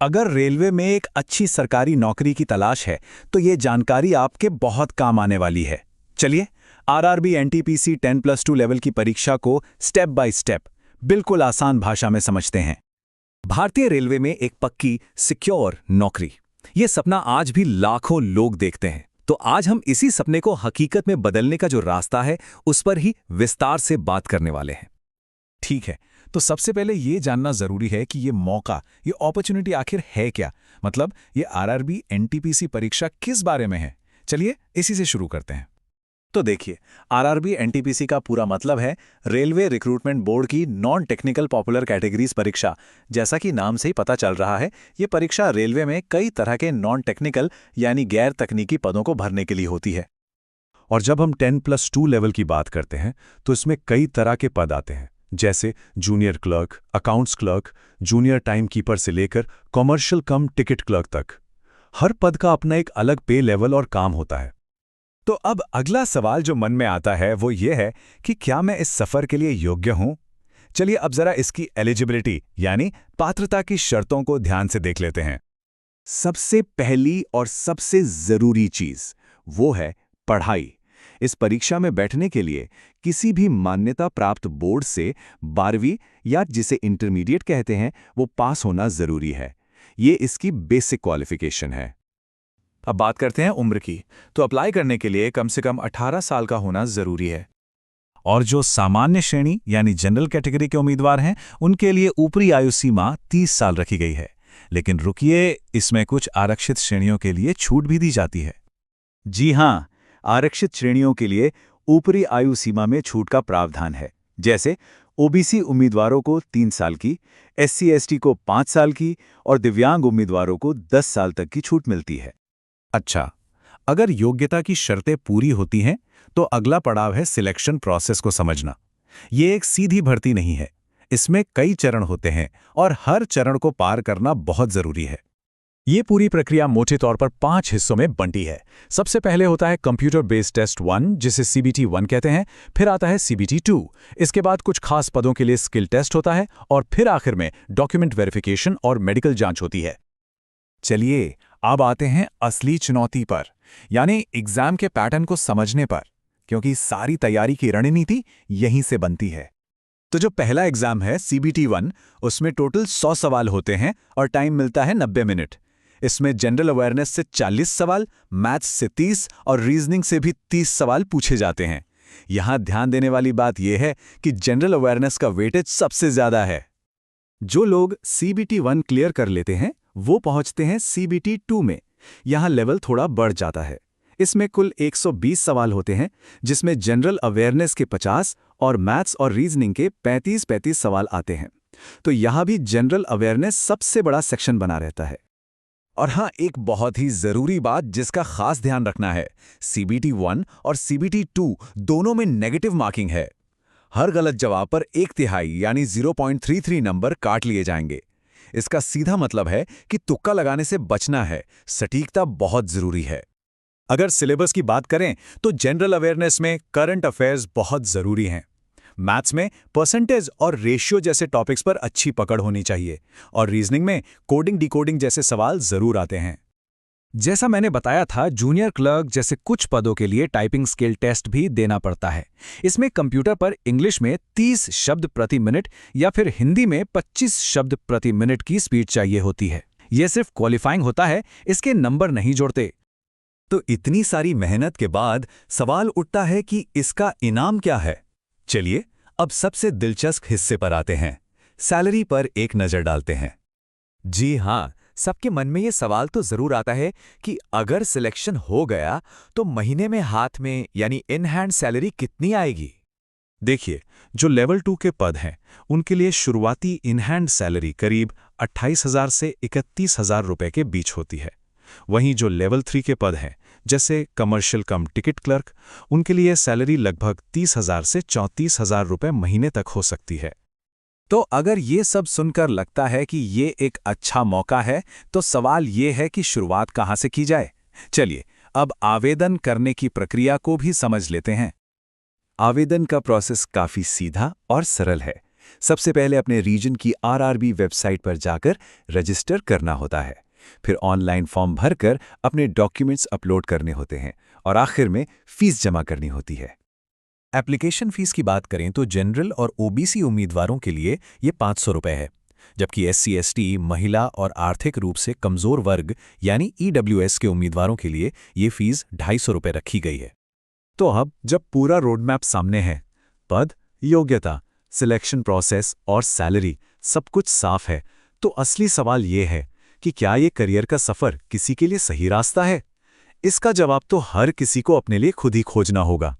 अगर रेलवे में एक अच्छी सरकारी नौकरी की तलाश है तो ये जानकारी आपके बहुत काम आने वाली है। चलिए, आरआरबी एनटीपीसी 10+2 लेवल की परीक्षा को स्टेप बाय स्टेप बिल्कुल आसान भाषा में समझते हैं। भारतीय रेलवे में एक पक्की, सिक्योर नौकरी, ये सपना आज भी लाखों लोग देखते हैं। तो आज हम इसी सपने को हकीकत में बदलने का जो रास्ता है, उस पर ही विस्तार से बात करने वाले हैं। ठीक है, तो सबसे पहले ये जानना जरूरी है कि ये मौका, ये अपॉर्चुनिटी आखिर है क्या। मतलब ये आरआरबी एनटीपीसी परीक्षा किस बारे में है। चलिए इसी से शुरू करते हैं। तो देखिए, आरआरबी एनटीपीसी का पूरा मतलब है रेलवे रिक्रूटमेंट बोर्ड की नॉन टेक्निकल पॉपुलर कैटेगरीज परीक्षा। जैसा कि नाम से ही पता चल रहा है, ये परीक्षा रेलवे में कई तरह के नॉन टेक्निकल यानी गैर तकनीकी पदों को भरने के लिए होती है। और जब हम 10+2 लेवल की बात करते हैं तो इसमें कई तरह के पद आते हैं, जैसे junior clerk, accounts clerk, junior time keeper से लेकर कॉमर्शियल कम टिकट क्लर्क तक। हर पद का अपना एक अलग पे लेवल और काम होता है। तो अब अगला सवाल जो मन में आता है वो ये है कि क्या मैं इस सफर के लिए योग्य हूं? चलिए अब जरा इसकी एलिजिबिलिटी यानी पात्रता की शर्तों को ध्यान से देख लेते हैं। सबसे पहली और सबसे जरूरी चीज वो है पढ़ाई। इस परीक्षा में बैठने के लिए किसी भी मान्यता प्राप्त बोर्ड से 12वीं या जिसे इंटरमीडिएट कहते हैं वो पास होना जरूरी है। ये इसकी बेसिक क्वालिफिकेशन है। अब बात करते हैं उम्र की। तो अप्लाई करने के लिए कम से कम 18 साल का होना जरूरी है। और जो सामान्य श्रेणी यानी जनरल कैटेगरी के उम्मीदवार हैं, उनके लिए ऊपरी आयु सीमा 30 साल रखी गई है। लेकिन रुकिए, इसमें कुछ आरक्षित श्रेणियों के लिए छूट भी दी जाती है। जी हाँ, आरक्षित श्रेणियों के लिए ऊपरी आयु सीमा में छूट का प्रावधान है। जैसे ओबीसी उम्मीदवारों को 3 साल की, SC/ST को 5 साल की और दिव्यांग उम्मीदवारों को 10 साल तक की छूट मिलती है। अच्छा, अगर योग्यता की शर्तें पूरी होती हैं तो अगला पड़ाव है सिलेक्शन प्रोसेस को समझना। ये एक सीधी भर्ती नहीं है, इसमें कई चरण होते हैं और हर चरण को पार करना बहुत जरूरी है। ये पूरी प्रक्रिया मोटे तौर पर 5 हिस्सों में बंटी है। सबसे पहले होता है कंप्यूटर बेस्ड टेस्ट 1, जिसे CBT 1 कहते हैं। फिर आता है CBT 2। इसके बाद कुछ खास पदों के लिए स्किल टेस्ट होता है और फिर आखिर में डॉक्यूमेंट वेरिफिकेशन और मेडिकल जांच होती है। चलिए अब आते हैं असली चुनौती पर, यानी एग्जाम के पैटर्न को समझने पर, क्योंकि सारी तैयारी की रणनीति यहीं से बनती है। तो जो पहला एग्जाम है CBT 1, उसमें टोटल 100 सवाल होते हैं और टाइम मिलता है 90 मिनट। इसमें जनरल अवेयरनेस से 40 सवाल, मैथ्स से 30 और रीजनिंग से भी 30 सवाल पूछे जाते हैं। यहां ध्यान देने वाली बात यह है कि जनरल अवेयरनेस का वेटेज सबसे ज्यादा है। जो लोग CBT 1 क्लियर कर लेते हैं वो पहुंचते हैं CBT 2 में। यहां लेवल थोड़ा बढ़ जाता है। इसमें कुल 120 सवाल होते हैं, जिसमें जनरल अवेयरनेस के 50 और मैथ्स और रीजनिंग के 35-35 सवाल आते हैं। तो यहां भी जनरल अवेयरनेस सबसे बड़ा सेक्शन बना रहता है। और हाँ, एक बहुत ही जरूरी बात जिसका खास ध्यान रखना है, CBT 1 और CBT 2 दोनों में नेगेटिव मार्किंग है। हर गलत जवाब पर 1/3 यानी 0.33 नंबर काट लिए जाएंगे। इसका सीधा मतलब है कि तुक्का लगाने से बचना है, सटीकता बहुत जरूरी है। अगर सिलेबस की बात करें तो जनरल अवेयरनेस में करंट अफेयर्स बहुत जरूरी हैं। मैथ्स में परसेंटेज और रेशियो जैसे टॉपिक्स पर अच्छी पकड़ होनी चाहिए और रीजनिंग में कोडिंग डिकोडिंग जैसे सवाल जरूर आते हैं। जैसा मैंने बताया था, जूनियर क्लर्क जैसे कुछ पदों के लिए टाइपिंग स्किल टेस्ट भी देना पड़ता है। इसमें कंप्यूटर पर इंग्लिश में 30 शब्द प्रति मिनट या फिर हिंदी में 25 शब्द प्रति मिनट की स्पीड चाहिए होती है। यह सिर्फ क्वालिफाइंग होता है, इसके नंबर नहीं जोड़ते। तो इतनी सारी मेहनत के बाद सवाल उठता है कि इसका इनाम क्या है। चलिए अब सबसे दिलचस्प हिस्से पर आते हैं, सैलरी पर एक नजर डालते हैं। जी हाँ, सबके मन में ये सवाल तो जरूर आता है कि अगर सिलेक्शन हो गया तो महीने में हाथ में यानी इन हैंड सैलरी कितनी आएगी। देखिए, जो लेवल 2 के पद हैं उनके लिए शुरुआती इन हैंड सैलरी करीब 28,000 से 31,000 रुपए के बीच होती है। वहीं जो लेवल 3 के पद हैं, जैसे कमर्शियल कम टिकट क्लर्क, उनके लिए सैलरी लगभग 30,000 से 34,000 रुपए महीने तक हो सकती है। तो अगर ये सब सुनकर लगता है कि ये एक अच्छा मौका है, तो सवाल ये है कि शुरुआत कहाँ से की जाए। चलिए अब आवेदन करने की प्रक्रिया को भी समझ लेते हैं। आवेदन का प्रोसेस काफी सीधा और सरल है। सबसे पहले अपने रीजन की आरआरबी वेबसाइट पर जाकर रजिस्टर करना होता है। फिर ऑनलाइन फॉर्म भरकर अपने डॉक्यूमेंट्स अपलोड करने होते हैं और आखिर में फीस जमा करनी होती है। एप्लीकेशन फीस की बात करें तो जनरल और ओबीसी उम्मीदवारों के लिए ये 500 रुपये है, जबकि SC/ST, महिला और आर्थिक रूप से कमजोर वर्ग यानी EWS के उम्मीदवारों के लिए ये फीस 250 रुपये रखी गई है। तो अब जब पूरा रोडमैप सामने है, पद, योग्यता, सिलेक्शन प्रोसेस और सैलरी सब कुछ साफ है, तो असली सवाल ये है कि क्या ये करियर का सफर किसी के लिए सही रास्ता है? इसका जवाब तो हर किसी को अपने लिए खुद ही खोजना होगा।